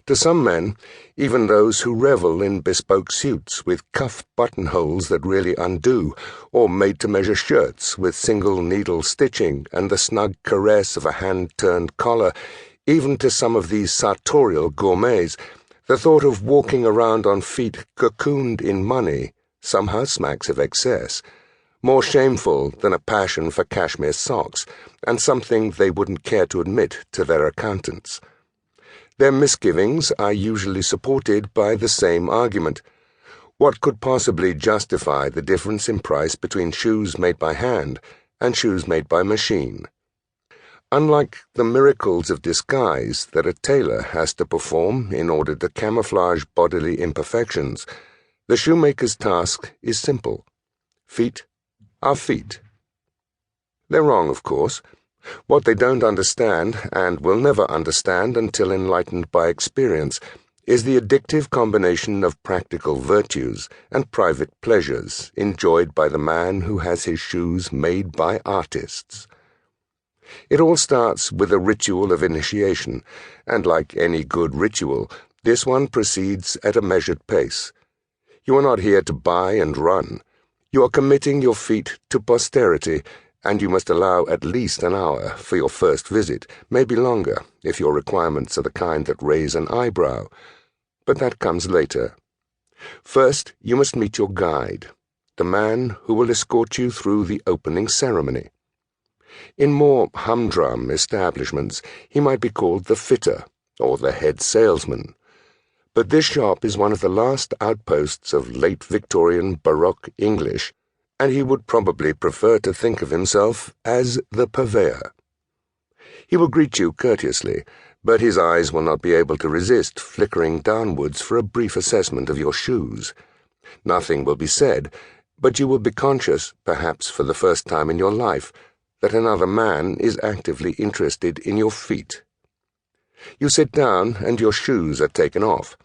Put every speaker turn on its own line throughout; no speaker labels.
To some men, even those who revel in bespoke suits with cuff buttonholes that really undo, or made-to-measure shirts with single-needle stitching and the snug caress of a hand-turned collar, even to some of these sartorial gourmets, the thought of walking around on feet cocooned in money somehow smacks of excess, more shameful than a passion for cashmere socks, and something they wouldn't care to admit to their accountants. Their misgivings are usually supported by the same argument. What could possibly justify the difference in price between shoes made by hand and shoes made by machine? Unlike the miracles of disguise that a tailor has to perform in order to camouflage bodily imperfections, the shoemaker's task is simple. Feet are feet. They're wrong, of course. What they don't understand, and will never understand until enlightened by experience, is the addictive combination of practical virtues and private pleasures enjoyed by the man who has his shoes made by artists. It all starts with a ritual of initiation, and like any good ritual, this one proceeds at a measured pace. You are not here to buy and run. You are committing your feet to posterity, and you must allow at least an hour for your first visit, maybe longer if your requirements are the kind that raise an eyebrow. But that comes later. First, you must meet your guide, the man who will escort you through the opening ceremony. In more humdrum establishments, he might be called the fitter or the head salesman. But this shop is one of the last outposts of late Victorian Baroque English, and he would probably prefer to think of himself as the purveyor. He will greet you courteously, but his eyes will not be able to resist flickering downwards for a brief assessment of your shoes. Nothing will be said, but you will be conscious, perhaps for the first time in your life, that another man is actively interested in your feet. You sit down and your shoes are taken off.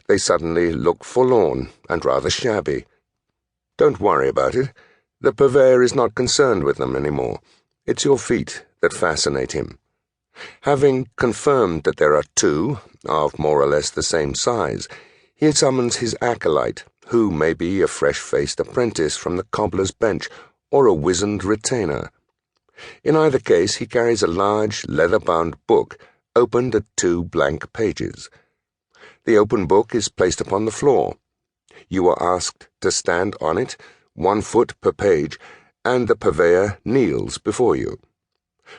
They suddenly look forlorn and rather shabby. Don't worry about it. The purveyor is not concerned with them anymore. It's your feet that fascinate him. Having confirmed that there are two, of more or less the same size, he summons his acolyte, who may be a fresh-faced apprentice from the cobbler's bench or a wizened retainer. In either case, he carries a large, leather-bound book opened at 2 blank pages. The open book is placed upon the floor. You are asked to stand on it, 1 foot per page, and the purveyor kneels before you.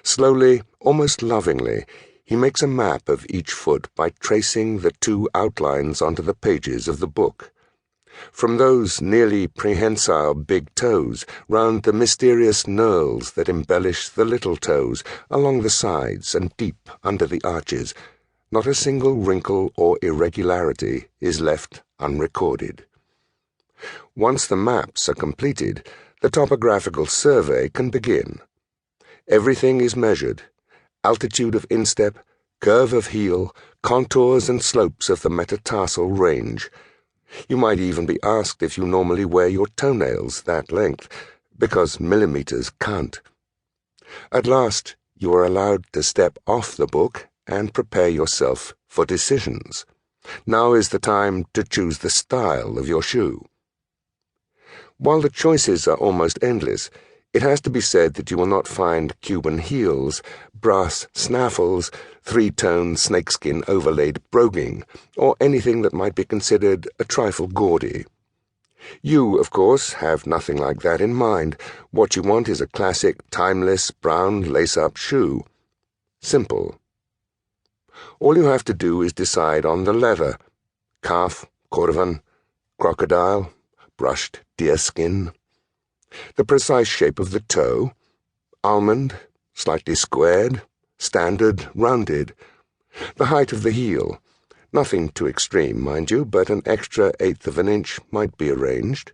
Slowly, almost lovingly, he makes a map of each foot by tracing the 2 outlines onto the pages of the book. From those nearly prehensile big toes, round the mysterious knurls that embellish the little toes, along the sides and deep under the arches, not a single wrinkle or irregularity is left unrecorded. Once the maps are completed, the topographical survey can begin. Everything is measured: altitude of instep, curve of heel, contours and slopes of the metatarsal range. You might even be asked if you normally wear your toenails that length, because millimeters count. At last, you are allowed to step off the book and prepare yourself for decisions. Now is the time to choose the style of your shoe. While the choices are almost endless, it has to be said that you will not find Cuban heels, brass snaffles, 3-tone snakeskin overlaid broguing, or anything that might be considered a trifle gaudy. You, of course, have nothing like that in mind. What you want is a classic, timeless, brown lace-up shoe. Simple. All you have to do is decide on the leather: calf, cordovan, crocodile, brushed deerskin, the precise shape of the toe, almond, slightly squared, standard, rounded, the height of the heel. Nothing too extreme, mind you, but an extra 1/8 of an inch might be arranged.